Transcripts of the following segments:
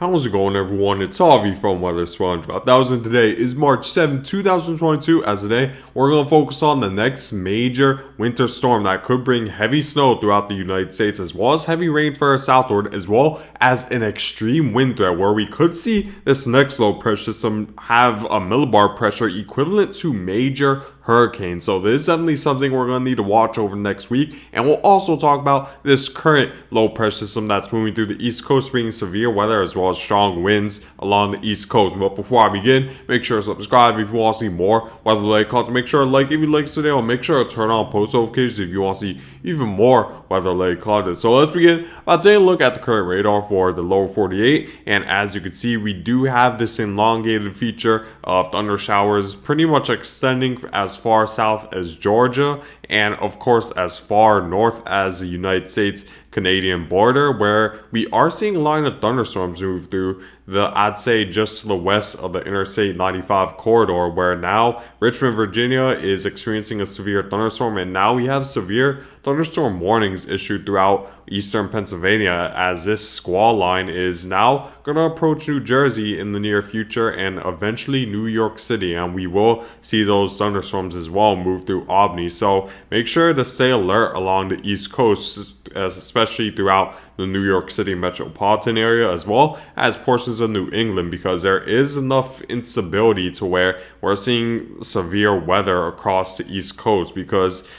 How's it going, everyone? It's Avi from Weather Sponge. 1000. Today is March 7, 2022. As today, we're going to focus on the next major winter storm that could bring heavy snow throughout the United States, as well as heavy rain further southward, as well as an extreme wind threat where we could see this next low pressure system have a millibar pressure equivalent to major hurricane. So this is definitely something we're going to need to watch over next week. And we'll also talk about this current low pressure system that's moving through the East Coast, bringing severe weather as well as strong winds along the East Coast. But before I begin, make sure to subscribe if you want to see more weather-related content. Make sure to like if you like this video, and make sure to turn on post notifications if you want to see even more weather-related content. So let's begin by taking a look at the current radar for the lower 48. And as you can see, we do have this elongated feature of thunder showers pretty much extending as far south as Georgia, and of course as far north as the United States Canadian border, where we are seeing a line of thunderstorms move through I'd say just to the west of the Interstate 95 corridor, where now Richmond, Virginia is experiencing a severe thunderstorm, and now we have severe thunderstorm warnings issued throughout eastern Pennsylvania, as this squall line is now going to approach New Jersey in the near future and eventually New York City, and we will see those thunderstorms as well move through Albany. So make sure to stay alert along the East Coast, especially throughout the New York City metropolitan area, as well as portions of New England, because there is enough instability to where we're seeing severe weather across the East Coast. Because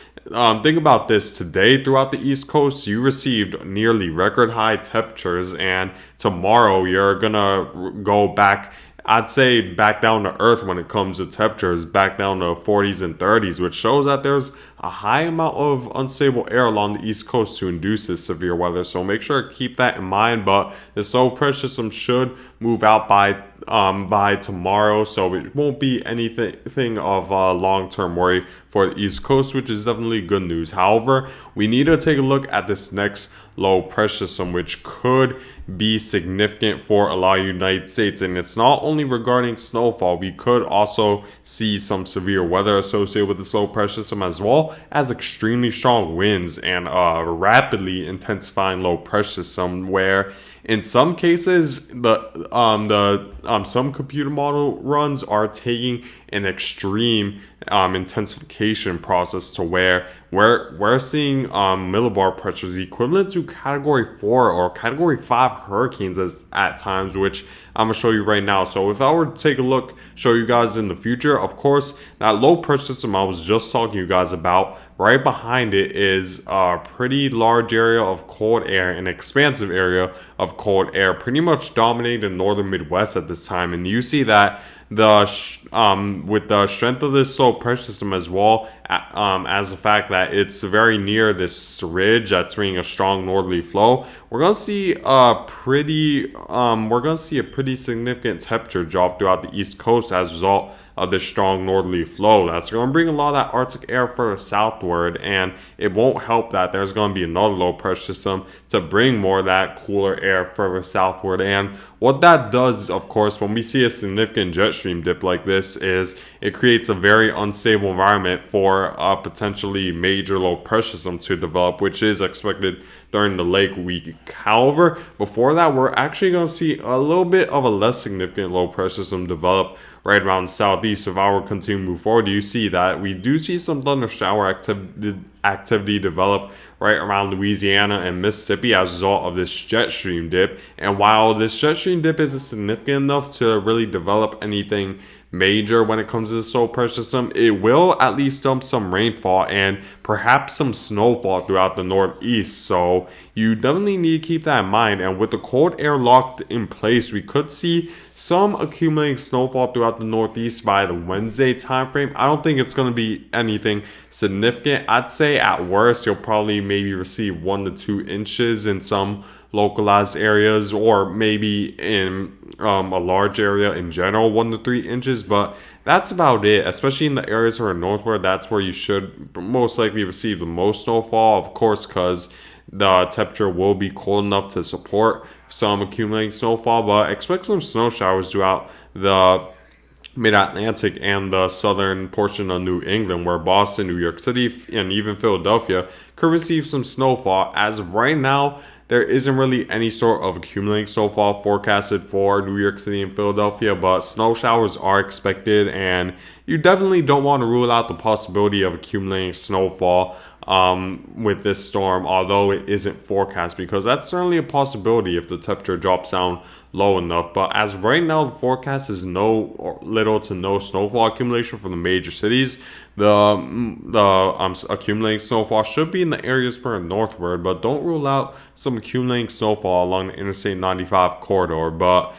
think about this, today throughout the East Coast you received nearly record high temperatures, and tomorrow you're gonna go back, I'd say, back down to earth when it comes to temperatures, back down to 40s and 30s, which shows that there's a high amount of unstable air along the East Coast to induce this severe weather. So make sure to keep that in mind. But this low pressure system should move out by tomorrow, so it won't be anything of long-term worry for the East Coast, which is definitely good news. However, we need to take a look at this next low pressure system, which could be significant for a lot of United States. And it's not only regarding snowfall, we could also see some severe weather associated with this low pressure system, as well as extremely strong winds and rapidly intensifying low pressure system, where in some cases some computer model runs are taking an extreme intensification process to where we're seeing millibar pressures equivalent to category 4 or category 5 hurricanes at times, which I'm gonna show you right now. So if I were to take a look, show you guys in the future, of course that low pressure system I was just talking to you guys about, right behind it is a pretty large area of cold air, an expansive area of cold air, pretty much dominating the northern Midwest at this time. And you see that with the strength of this low pressure system, as well as the fact that it's very near this ridge that's bringing a strong northerly flow, we're gonna see a pretty significant temperature drop throughout the East Coast as a result of this strong northerly flow. That's going to bring a lot of that Arctic air further southward, and it won't help that there's going to be another low pressure system to bring more of that cooler air further southward. And what that does, of course, when we see a significant jet stream dip like this, is it creates a very unstable environment for a potentially major low pressure system to develop, which is expected during the lake week. However, before that, we're actually going to see a little bit of a less significant low pressure system develop right around the southeast. If I were to continue to move forward, you see that we do see some thunder shower activity develop right around Louisiana and Mississippi as a result of this jet stream dip. And while this jet stream dip isn't significant enough to really develop anything major when it comes to this low pressure system, it will at least dump some rainfall and perhaps some snowfall throughout the northeast. So you definitely need to keep that in mind. And with the cold air locked in place, we could see some accumulating snowfall throughout the northeast by the Wednesday timeframe. I don't think it's going to be anything significant. I'd say at worst you'll probably maybe receive 1 to 2 inches in some localized areas, or maybe in a large area in general 1 to 3 inches, but that's about it. Especially in the areas that are northward, that's where you should most likely receive the most snowfall, of course, because the temperature will be cold enough to support some accumulating snowfall. But expect some snow showers throughout the mid-Atlantic and the southern portion of New England, where Boston, New York City, and even Philadelphia could receive some snowfall. As of right now, there isn't really any sort of accumulating snowfall forecasted for New York City and Philadelphia, but snow showers are expected, and you definitely don't want to rule out the possibility of accumulating snowfall with this storm, although it isn't forecast, because that's certainly a possibility if the temperature drops down low enough. But as right now, the forecast is no or little to no snowfall accumulation for the major cities. The accumulating snowfall should be in the areas further northward, but don't rule out some accumulating snowfall along the Interstate 95 corridor. But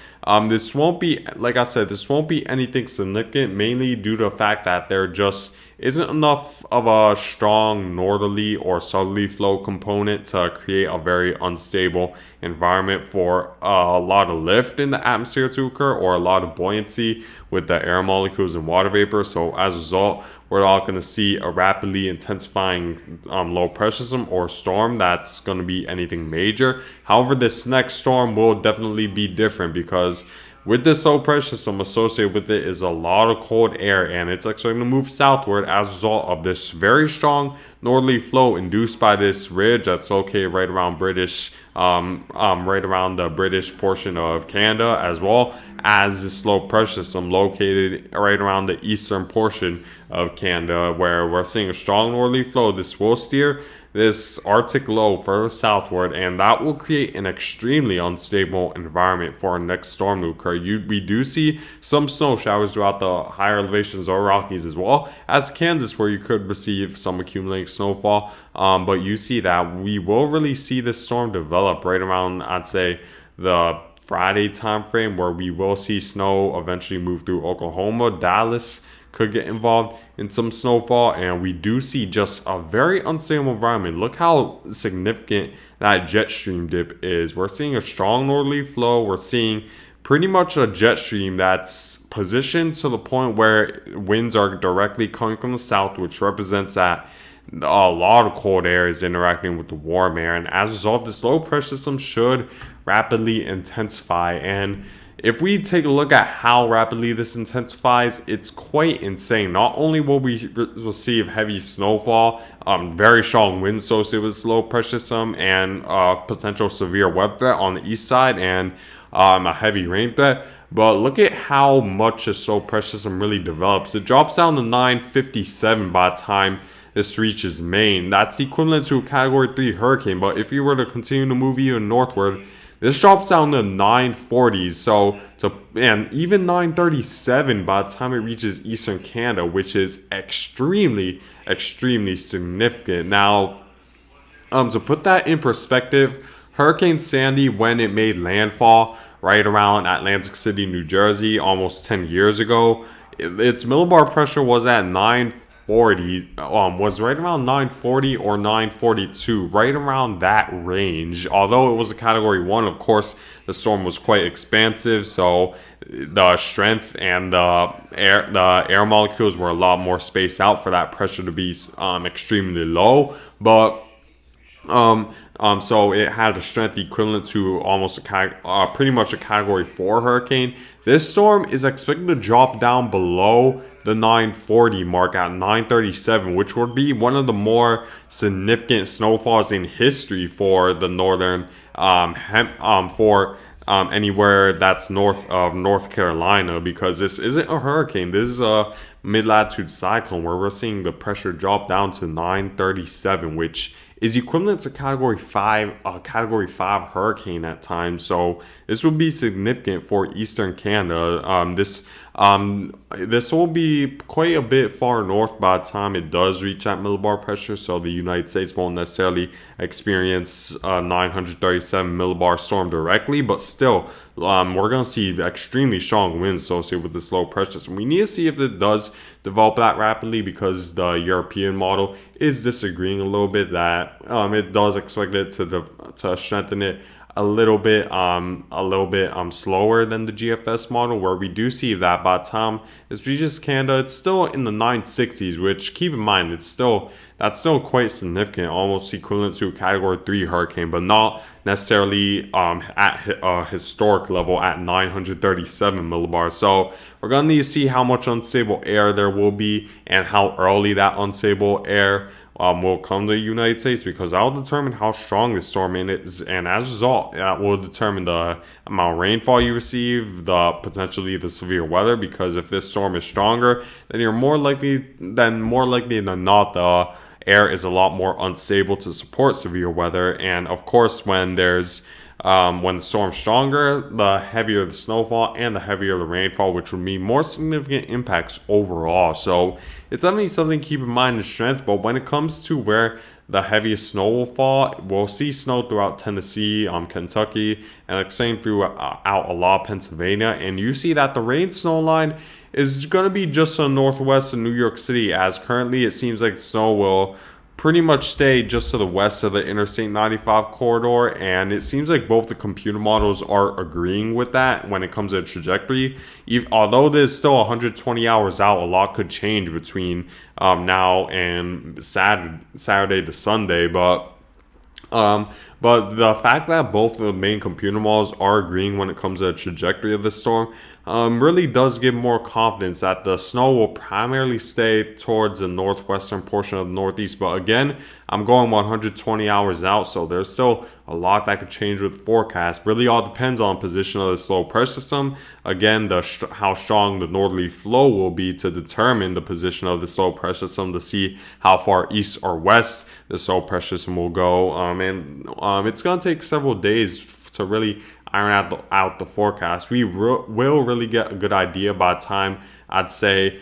this won't be, like I said, this won't be anything significant, mainly due to the fact that there just isn't enough of a strong northerly or southerly flow component to create a very unstable environment for a lot of lift in the atmosphere to occur, or a lot of buoyancy with the air molecules and water vapor. So as a result, we're all going to see a rapidly intensifying low pressure system or storm that's going to be anything major. However, this next storm will definitely be different, because with this low pressure system associated with it is a lot of cold air, and it's actually going to move southward as a result of this very strong northerly flow induced by this ridge that's located right around right around the British portion of Canada, as well as this low pressure system located right around the eastern portion of Canada, where we're seeing a strong northerly flow. This will steer this Arctic low further southward, and that will create an extremely unstable environment for our next storm to occur. We do see some snow showers throughout the higher elevations of Rockies, as well as Kansas, where you could receive some accumulating snowfall. But you see that we will really see this storm develop right around, I'd say, the Friday time frame, where we will see snow eventually move through Oklahoma. Dallas could get involved in some snowfall, and we do see just a very unstable environment. Look how significant that jet stream dip is. We're seeing a strong northerly flow. We're seeing pretty much a jet stream that's positioned to the point where winds are directly coming from the south, which represents that a lot of cold air is interacting with the warm air, and as a result, this low pressure system should rapidly intensify. And if we take a look at how rapidly this intensifies, it's quite insane. Not only will we receive heavy snowfall, very strong winds associated with this low pressure system, and potential severe weather threat on the east side, and a heavy rain threat, but look at how much this low pressure system really develops. It drops down to 957 by the time this reaches Maine. That's equivalent to a Category 3 hurricane, but if you were to continue to move even northward, this drops down to 940s, and even 937 by the time it reaches eastern Canada, which is extremely, extremely significant. Now, to put that in perspective, Hurricane Sandy, when it made landfall right around Atlantic City, New Jersey, almost 10 years ago, its millibar pressure was at 940, was right around 940 or 942, right around that range. Although it was a Category 1, of course, the storm was quite expansive, so the strength and the air molecules were a lot more spaced out for that pressure to be extremely low. But so it had a strength equivalent to almost pretty much a Category 4 hurricane. This storm is expected to drop down below the 940 mark at 937, which would be one of the more significant snowfalls in history for the northern anywhere that's north of North Carolina, because this isn't a hurricane. This is a mid-latitude cyclone where we're seeing the pressure drop down to 937, which is equivalent to Category 5 hurricane at times. So this would be significant for eastern Canada. This will be quite a bit far north by the time it does reach that millibar pressure, so the United States won't necessarily experience a 937 millibar storm directly, but still, we're going to see extremely strong winds associated with this low pressure. So we need to see if it does develop that rapidly, because the European model is disagreeing a little bit that it does expect it to strengthen it a little bit slower than the GFS model, where we do see that by the time this reaches Canada, it's still in the 960s, which, keep in mind, that's still quite significant, almost equivalent to a Category 3 hurricane, but not necessarily at a historic level at 937 millibars. So we're going to need to see how much unstable air there will be and how early that unstable air will come to the United States, because that will determine how strong this storm is, and as a result, that will determine the amount of rainfall you receive, potentially the severe weather. Because if this storm is stronger, then more likely than not, the air is a lot more unstable to support severe weather. And of course, when the storm's stronger, the heavier the snowfall and the heavier the rainfall, which would mean more significant impacts overall. So it's definitely something to keep in mind in strength. But when it comes to where the heaviest snow will fall, we'll see snow throughout Tennessee, Kentucky, and same throughout a lot of Pennsylvania. And you see that the rain snow line is going to be just to the northwest of New York City, as currently it seems like snow will pretty much stay just to the west of the Interstate 95 corridor. And it seems like both the computer models are agreeing with that when it comes to the trajectory. Although there's still 120 hours out, a lot could change between now and Saturday to Sunday. But the fact that both of the main computer models are agreeing when it comes to the trajectory of the storm really does give more confidence that the snow will primarily stay towards the northwestern portion of the Northeast. But again, I'm going 120 hours out, so there's still a lot that could change with the forecast. Really all depends on position of this low pressure system. Again, how strong the northerly flow will be to determine the position of this low pressure system, to see how far east or west this low pressure system will go. It's going to take several days to really iron out the forecast. We will really get a good idea by the time, I'd say,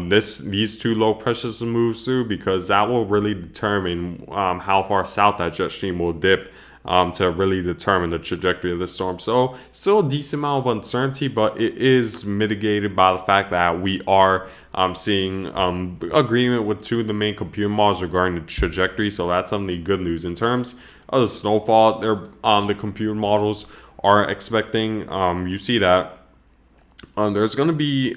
these two low pressure systems move through, because that will really determine how far south that jet stream will dip, to really determine the trajectory of the storm. So still a decent amount of uncertainty, but it is mitigated by the fact that we are seeing agreement with two of the main computer models regarding the trajectory. So that's some of the good news. In terms of the snowfall, the computer models are expecting, you see that there's going to be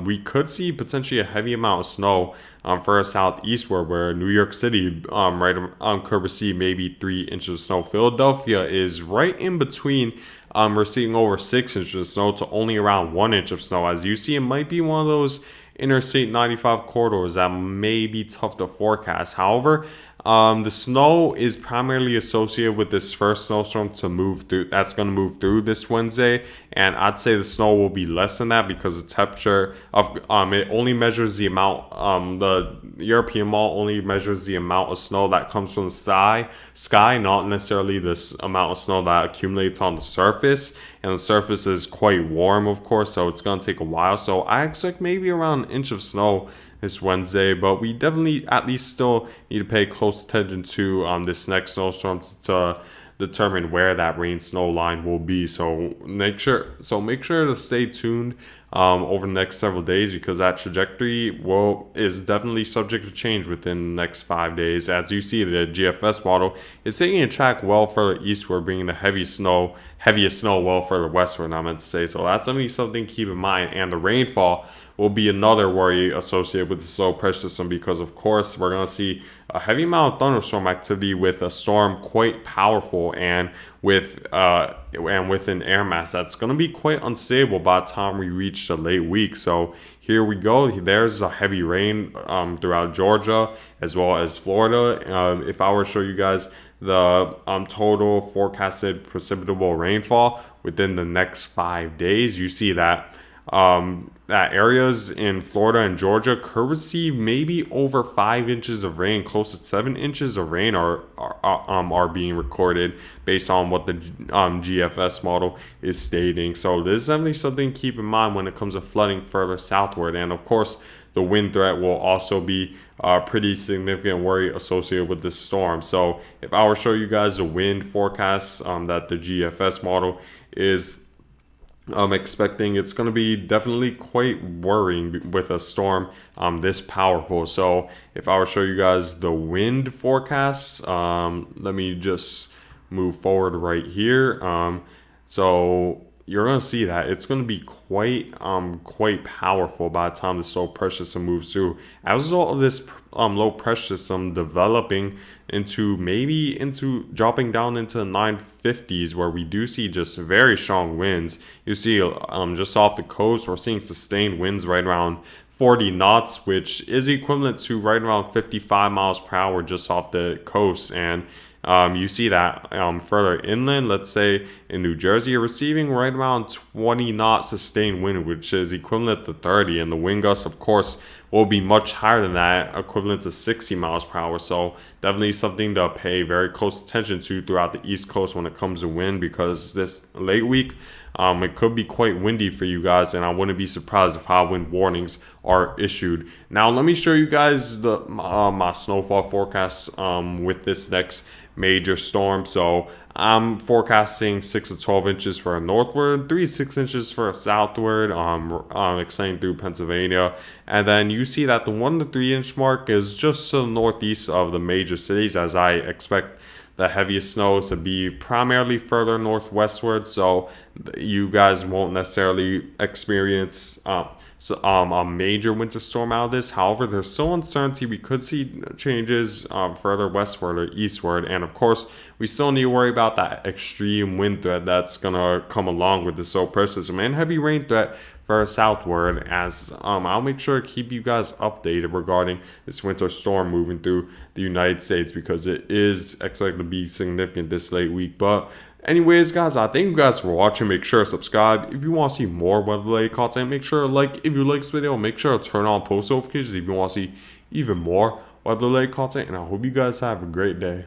we could see potentially a heavy amount of snow further southeastward, where New York City could receive maybe 3 inches of snow. Philadelphia is right in between receiving over 6 inches of snow to only around 1 inch of snow. As you see, it might be one of those Interstate 95 corridors that may be tough to forecast. However, the snow is primarily associated with this first snowstorm to move through. That's going to move through this Wednesday, and I'd say the snow will be less than that, because the temperature of it only measures the amount. The European model only measures the amount of snow that comes from the sky, not necessarily this amount of snow that accumulates on the surface. And the surface is quite warm, of course, so it's going to take a while. So I expect maybe around an inch of snow this Wednesday, but we definitely at least still need to pay close attention to this next snowstorm to determine where that rain snow line will be. So make sure to stay tuned over the next several days, because that trajectory is definitely subject to change within the next 5 days. As you see, the GFS model is taking a track well further eastward, bringing the heaviest snow well further westward, I meant to say. So that's something to keep in mind. And the rainfall will be another worry associated with the low pressure system, because of course we're going to see a heavy amount of thunderstorm activity with a storm quite powerful, and with an air mass that's going to be quite unstable by the time we reach the late week. So here we go. There's a heavy rain throughout Georgia as well as Florida. If I were to show you guys the total forecasted precipitable rainfall within the next 5 days, you see that that areas in Florida and Georgia could receive maybe over 5 inches of rain. Close to 7 inches of rain are being recorded based on what the GFS model is stating. So this is definitely something to keep in mind when it comes to flooding further southward. And of course, the wind threat will also be a pretty significant worry associated with this storm. So if I were to show you guys the wind forecast that the GFS model is expecting, it's going to be definitely quite worrying with a storm this powerful. So if I were to show you guys the wind forecast, let me just move forward right here. So you're going to see that it's going to be quite powerful by the time the low pressure system moves through. As a result of this low pressure system developing into dropping down into the 950s, where we do see just very strong winds. You see just off the coast, we're seeing sustained winds right around 40 knots, which is equivalent to right around 55 miles per hour just off the coast. And you see that further inland, let's say in New Jersey, you're receiving right around 20 knot sustained wind, which is equivalent to 30. And the wind gusts, of course, will be much higher than that, equivalent to 60 miles per hour. So definitely something to pay very close attention to throughout the East Coast when it comes to wind, because this late week, it could be quite windy for you guys, and I wouldn't be surprised if high wind warnings are issued. Now, let me show you guys the my snowfall forecasts with this next major storm. So I'm forecasting 6 to 12 inches for a northward, 3 to 6 inches for a southward, extending through Pennsylvania. And then you see that the 1 to 3 inch mark is just to the northeast of the major cities, as I expect the heaviest snow to be primarily further northwestward, so you guys won't necessarily experience a major winter storm out of this. However, there's still uncertainty. We could see changes further westward or eastward, and of course, we still need to worry about that extreme wind threat that's gonna come along with the so persistent and heavy rain threat for southward, as I'll make sure to keep you guys updated regarding this winter storm moving through the United States, because it is expected to be significant this late week. But anyways, guys, I thank you guys for watching. Make sure to subscribe if you want to see more weather-related content. Make sure to like if you like this video. Make sure to turn on post notifications if you want to see even more weather-related content. And I hope you guys have a great day.